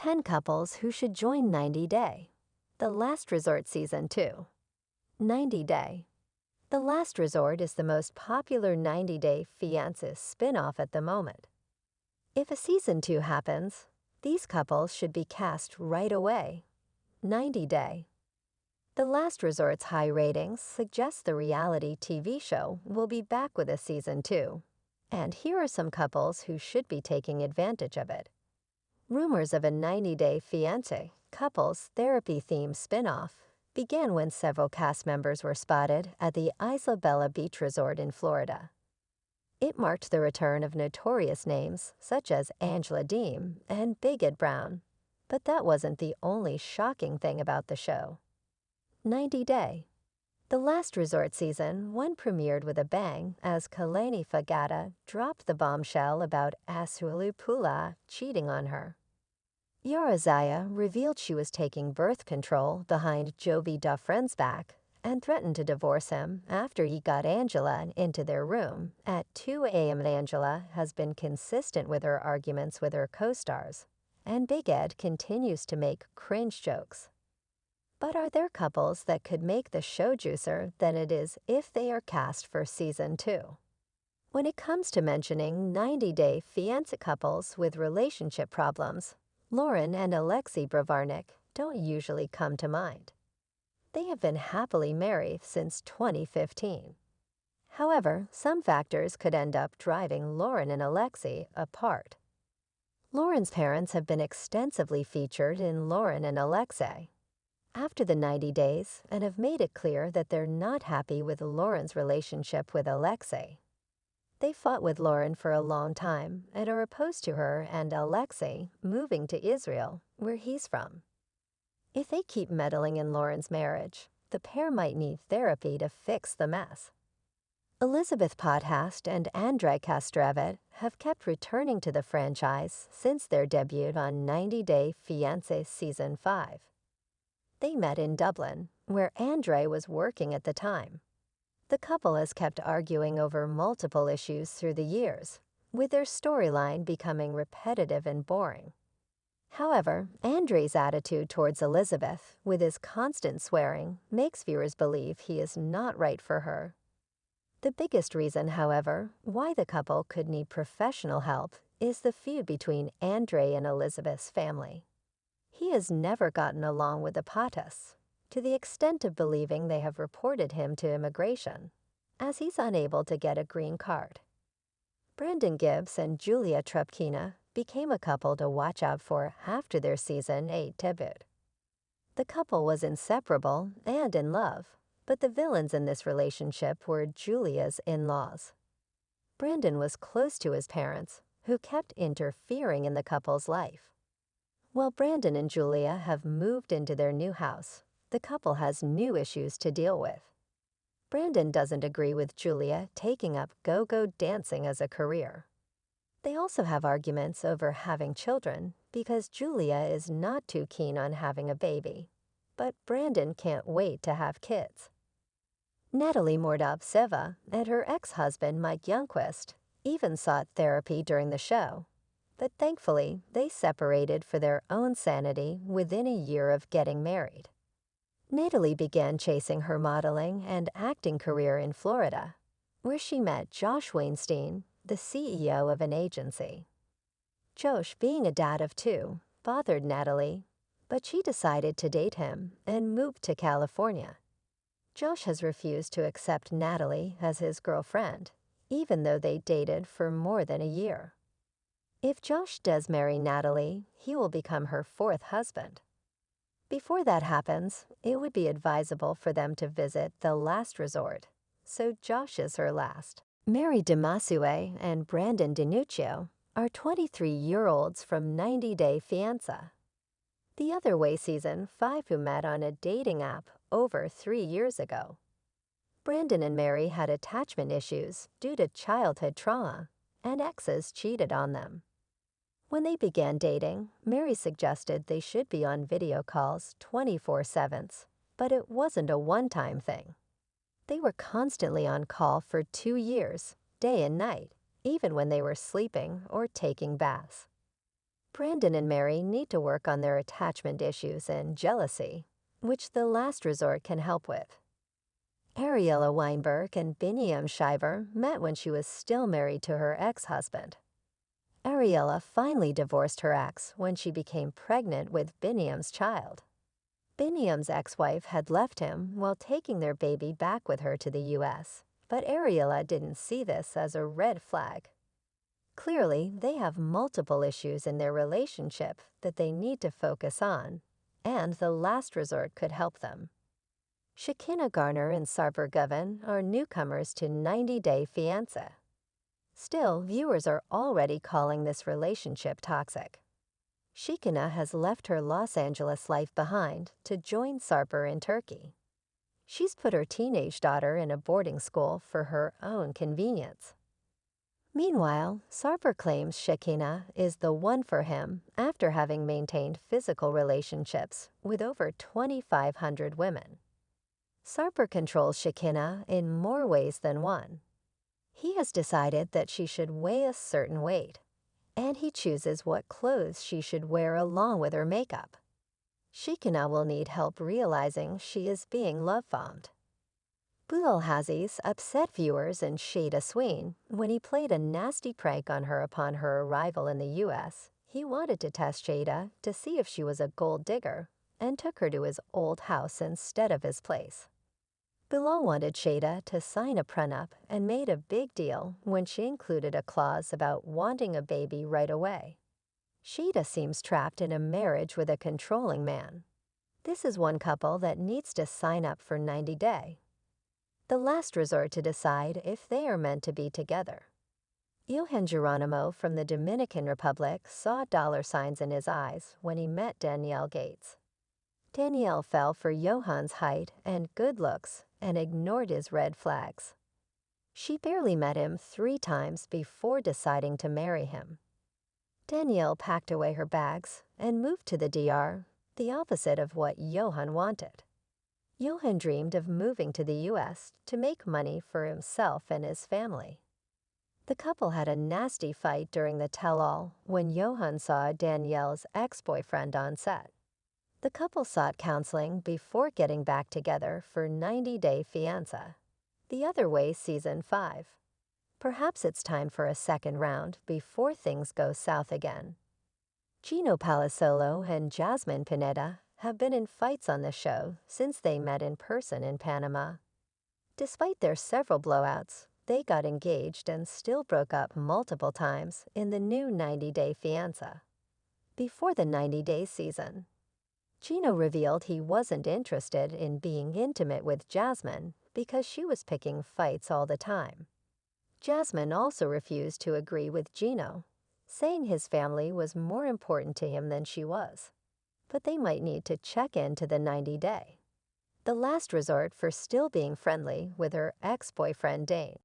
10 couples who should join 90 Day. The Last Resort Season 2. 90 Day. The Last Resort is the most popular 90 Day Fiance spin-off at the moment. If a Season 2 happens, these couples should be cast right away. 90 Day. The Last Resort's high ratings suggest the reality TV show will be back with a Season 2. And here are some couples who should be taking advantage of it. Rumors of a 90 Day Fiance couples therapy-themed spin-off began when several cast members were spotted at the Isla Bella Beach Resort in Florida. It marked the return of notorious names such as Angela Deem and Big Ed Brown. But that wasn't the only shocking thing about the show. 90 Day. The Last Resort Season 1 premiered with a bang as Kalani Fagata dropped the bombshell about Asulu Pula cheating on her. Yara Zaya revealed she was taking birth control behind Jovi Dufresne's back and threatened to divorce him after he got Angela into their room at 2 a.m. Angela has been consistent with her arguments with her co-stars, and Big Ed continues to make cringe jokes. But are there couples that could make the show juicier than it is if they are cast for Season 2? When it comes to mentioning 90 Day Fiance couples with relationship problems, Lauren and Alexei Bravarnik don't usually come to mind. They have been happily married since 2015. However, some factors could end up driving Lauren and Alexei apart. Lauren's parents have been extensively featured in Lauren and Alexei after the 90 days and have made it clear that they're not happy with Lauren's relationship with Alexei. They fought with Lauren for a long time and are opposed to her and Alexei moving to Israel, where he's from. If they keep meddling in Lauren's marriage, the pair might need therapy to fix the mess. Elizabeth Podhast and Andrei Kastravit have kept returning to the franchise since their debut on 90 Day Fiancé Season 5. They met in Dublin, where Andrei was working at the time. The couple has kept arguing over multiple issues through the years, with their storyline becoming repetitive and boring. However, Andrei's attitude towards Elizabeth, with his constant swearing, makes viewers believe he is not right for her. The biggest reason, however, why the couple could need professional help is the feud between Andrei and Elizabeth's family. He has never gotten along with the Patas, to the extent of believing they have reported him to immigration, as he's unable to get a green card. Brandon Gibbs and Julia Trepkina became a couple to watch out for after their Season 8 debut. The couple was inseparable and in love, but the villains in this relationship were Julia's in-laws. Brandon was close to his parents, who kept interfering in the couple's life. While Brandon and Julia have moved into their new house, the couple has new issues to deal with. Brandon doesn't agree with Julia taking up go-go dancing as a career. They also have arguments over having children because Julia is not too keen on having a baby, but Brandon can't wait to have kids. Natalie Mordov-Seva and her ex-husband Mike Youngquist even sought therapy during the show, but thankfully they separated for their own sanity within a year of getting married. Natalie began chasing her modeling and acting career in Florida, where she met Josh Weinstein, the CEO of an agency. Josh, being a dad of 2, bothered Natalie, but she decided to date him and moved to California. Josh has refused to accept Natalie as his girlfriend, even though they dated for more than a year. If Josh does marry Natalie, he will become her 4th husband. Before that happens, it would be advisable for them to visit the last resort, so Josh is her last. Mary DeMasue and Brandon DiNuccio are 23-year-olds from 90 Day Fiancé. The other way Season 5 who met on a dating app over 3 years ago. Brandon and Mary had attachment issues due to childhood trauma, and exes cheated on them. When they began dating, Mary suggested they should be on video calls 24/7, but it wasn't a one-time thing. They were constantly on call for 2 years, day and night, even when they were sleeping or taking baths. Brandon and Mary need to work on their attachment issues and jealousy, which the last resort can help with. Ariella Weinberg and Biniam Shiver met when she was still married to her ex-husband. Ariella finally divorced her ex when she became pregnant with Biniam's child. Biniam's ex-wife had left him while taking their baby back with her to the U.S., but Ariella didn't see this as a red flag. Clearly, they have multiple issues in their relationship that they need to focus on, and the last resort could help them. Shekinah Garner and Sarper Govan are newcomers to 90 Day Fiance. Still, viewers are already calling this relationship toxic. Shekinah has left her Los Angeles life behind to join Sarper in Turkey. She's put her teenage daughter in a boarding school for her own convenience. Meanwhile, Sarper claims Shekinah is the one for him after having maintained physical relationships with over 2,500 women. Sarper controls Shekinah in more ways than one. He has decided that she should weigh a certain weight, and he chooses what clothes she should wear along with her makeup. Shekinah will need help realizing she is being love-bombed. Bilal Hazes upset viewers and Shada Sween when he played a nasty prank on her upon her arrival in the U.S. He wanted to test Shada to see if she was a gold digger and took her to his old house instead of his place. Bilal wanted Shada to sign a prenup and made a big deal when she included a clause about wanting a baby right away. Shada seems trapped in a marriage with a controlling man. This is one couple that needs to sign up for 90 Day. The last resort to decide if they are meant to be together. Johan Geronimo from the Dominican Republic saw dollar signs in his eyes when he met Danielle Gates. Danielle fell for Johan's height and good looks and ignored his red flags. She barely met him 3 times before deciding to marry him. Danielle packed away her bags and moved to the DR, the opposite of what Johan wanted. Johan dreamed of moving to the U.S. to make money for himself and his family. The couple had a nasty fight during the tell-all when Johan saw Danielle's ex-boyfriend on set. The couple sought counseling before getting back together for 90 Day Fiance. The Other Way Season 5. Perhaps it's time for a second round before things go south again. Gino Palazzolo and Jasmine Pineda have been in fights on the show since they met in person in Panama. Despite their several blowouts, they got engaged and still broke up multiple times in the new 90 Day Fiance. Before the 90 Day season, Gino revealed he wasn't interested in being intimate with Jasmine because she was picking fights all the time. Jasmine also refused to agree with Gino, saying his family was more important to him than she was. But they might need to check into the 90 Day, the last resort for still being friendly with her ex-boyfriend Dane.